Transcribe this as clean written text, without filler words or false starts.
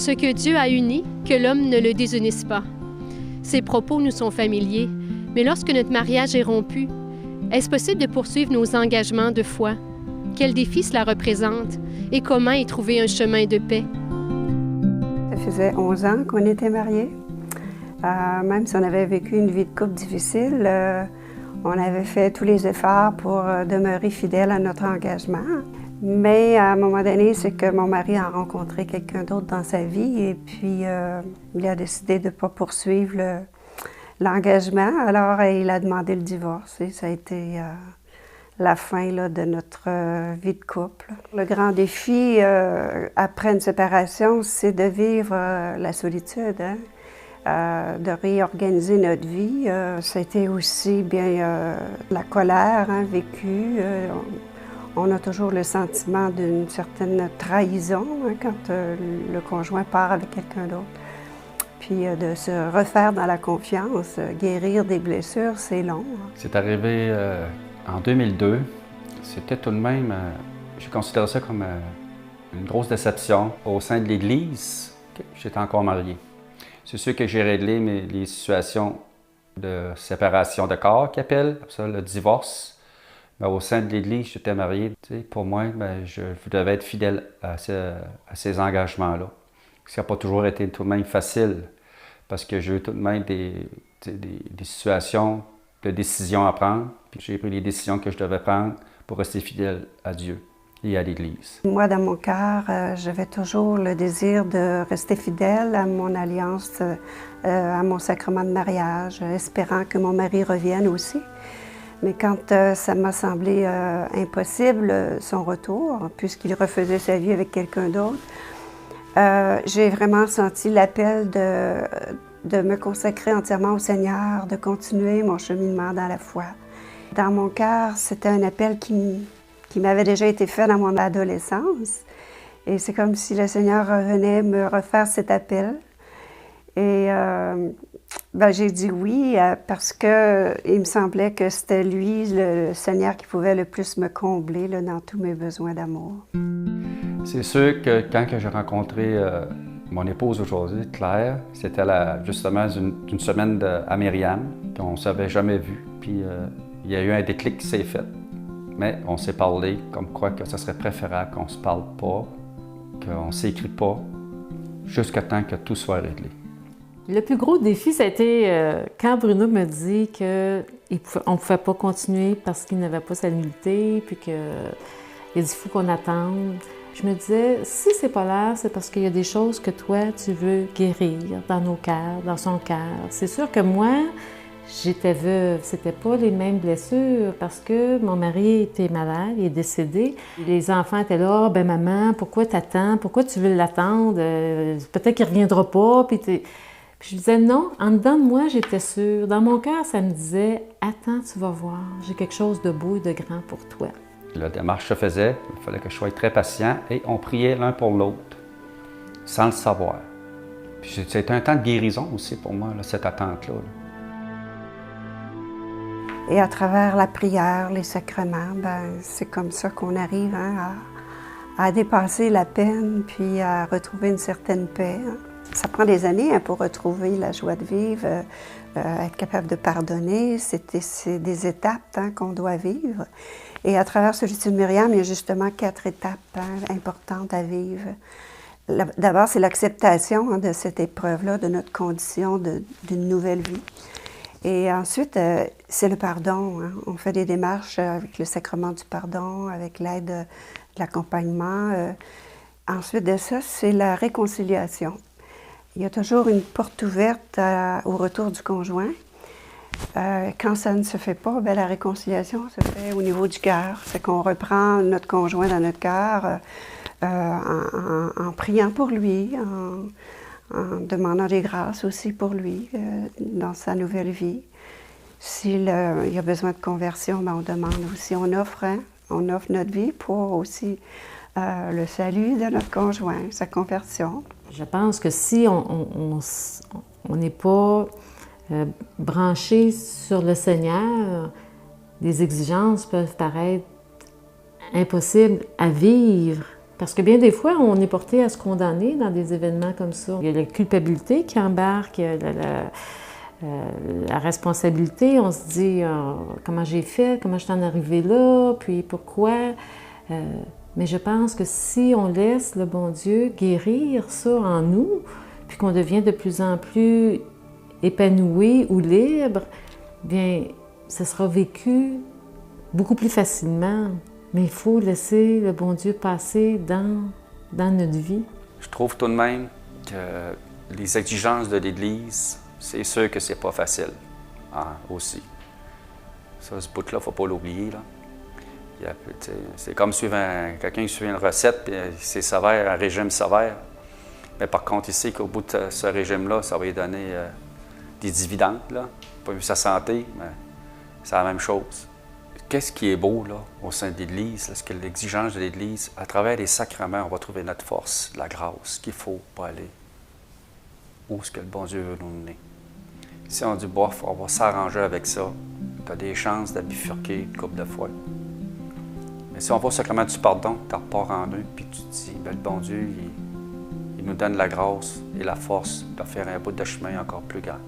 Ce que Dieu a uni, que l'homme ne le désunisse pas. Ces propos nous sont familiers, mais lorsque notre mariage est rompu, est-ce possible de poursuivre nos engagements de foi? Quel défi cela représente et comment y trouver un chemin de paix? Ça faisait 11 ans qu'on était mariés. Même si on avait vécu une vie de couple difficile, on avait fait tous les efforts pour demeurer fidèle à notre engagement. Mais à un moment donné, c'est que mon mari a rencontré quelqu'un d'autre dans sa vie et puis il a décidé de ne pas poursuivre l'engagement. Alors, il a demandé le divorce et ça a été la fin là, de notre vie de couple. Le grand défi après une séparation, c'est de vivre la solitude, hein? De réorganiser notre vie. Ça a été aussi bien la colère vécue. On a toujours le sentiment d'une certaine trahison quand le conjoint part avec quelqu'un d'autre. Puis de se refaire dans la confiance, guérir des blessures, c'est long. C'est arrivé en 2002. C'était tout de même, je considère ça comme une grosse déception. Au sein de l'Église, j'étais encore marié. C'est sûr que j'ai réglé les situations de séparation de corps, qu'ils appellent, ça, le divorce. Mais au sein de l'Église, j'étais marié. Pour moi, je devais être fidèle à ces engagements-là. Ça n'a pas toujours été tout de même facile, parce que j'ai eu tout de même des situations de décisions à prendre. Puis j'ai pris les décisions que je devais prendre pour rester fidèle à Dieu et à l'Église. Moi, dans mon cœur, j'avais toujours le désir de rester fidèle à mon alliance, à mon sacrement de mariage, espérant que mon mari revienne aussi. Mais quand ça m'a semblé impossible, son retour, puisqu'il refaisait sa vie avec quelqu'un d'autre, j'ai vraiment senti l'appel de me consacrer entièrement au Seigneur, de continuer mon cheminement dans la foi. Dans mon cœur, c'était un appel qui m'avait déjà été fait dans mon adolescence. Et c'est comme si le Seigneur revenait me refaire cet appel. Et j'ai dit oui parce qu'il me semblait que c'était lui, le Seigneur, qui pouvait le plus me combler là, dans tous mes besoins d'amour. C'est sûr que quand j'ai rencontré mon épouse aujourd'hui, Claire, c'était justement une semaine à Myriam, qu'on ne s'avait jamais vu. Puis il y a eu un déclic qui s'est fait. Mais on s'est parlé comme quoi que ce serait préférable qu'on ne se parle pas, qu'on ne s'écrit pas, jusqu'à temps que tout soit réglé. Le plus gros défi, ça a été quand Bruno me dit qu'on ne pouvait pas continuer parce qu'il n'avait pas sa nullité, puis qu'il a dit qu'il faut qu'on attende. Je me disais, si c'est pas là, c'est parce qu'il y a des choses que toi, tu veux guérir dans nos cœurs, dans son cœur. C'est sûr que moi, j'étais veuve, c'était pas les mêmes blessures parce que mon mari était malade, il est décédé. Les enfants étaient là, ben maman, pourquoi t'attends? Pourquoi tu veux l'attendre? Peut-être qu'il reviendra pas. Puis je disais non, en dedans de moi, j'étais sûre. Dans mon cœur, ça me disait, attends, tu vas voir, j'ai quelque chose de beau et de grand pour toi. La démarche se faisait, il fallait que je sois très patient et on priait l'un pour l'autre, sans le savoir. Puis c'était un temps de guérison aussi pour moi, là, cette attente-là. Et à travers la prière, les sacrements, c'est comme ça qu'on arrive à dépasser la peine puis à retrouver une certaine paix. Ça prend des années pour retrouver la joie de vivre, être capable de pardonner. C'est des étapes qu'on doit vivre. Et à travers celui-ci de Myriam, il y a justement 4 étapes importantes à vivre. D'abord, c'est l'acceptation de cette épreuve-là, de notre condition d'une nouvelle vie. Et ensuite, c'est le pardon. On fait des démarches avec le sacrement du pardon, avec l'aide de l'accompagnement. Ensuite de ça, c'est la réconciliation. Il y a toujours une porte ouverte au retour du conjoint. Quand ça ne se fait pas, la réconciliation se fait au niveau du cœur. C'est qu'on reprend notre conjoint dans notre cœur en priant pour lui, en demandant des grâces aussi pour lui dans sa nouvelle vie. S'il y a besoin de conversion, on demande aussi, on offre notre vie pour aussi le salut de notre conjoint, sa conversion. Je pense que si on n'est pas branché sur le Seigneur, des exigences peuvent paraître impossibles à vivre Parce que bien des fois, on est porté à se condamner dans des événements comme ça. Il y a la culpabilité qui embarque, il y a la responsabilité. On se dit comment j'ai fait, comment je suis en arrivé là, puis pourquoi. Mais je pense que si on laisse le bon Dieu guérir ça en nous, puis qu'on devient de plus en plus épanoui ou libre, bien, ça sera vécu beaucoup plus facilement. Mais il faut laisser le bon Dieu passer dans notre vie. Je trouve tout de même que les exigences de l'Église, c'est sûr que c'est pas facile aussi. Ça, ce bout-là, il ne faut pas l'oublier. C'est comme quelqu'un qui suit une recette, puis c'est sévère, un régime sévère. Mais par contre, il sait qu'au bout de ce régime-là, ça va lui donner des dividendes. Là. Pas vu sa santé, mais c'est la même chose. Qu'est-ce qui est beau là, au sein de l'Église, ce que l'exigence de l'Église, à travers les sacrements, on va trouver notre force, la grâce qu'il faut pour aller où ce que le bon Dieu veut nous mener. Si on dit, bof, on va s'arranger avec ça, tu as des chances de bifurquer une couple de fois. Mais si on va au sacrement du pardon, tu repars en eux, puis tu te dis, le bon Dieu, il nous donne la grâce et la force de faire un bout de chemin encore plus grand.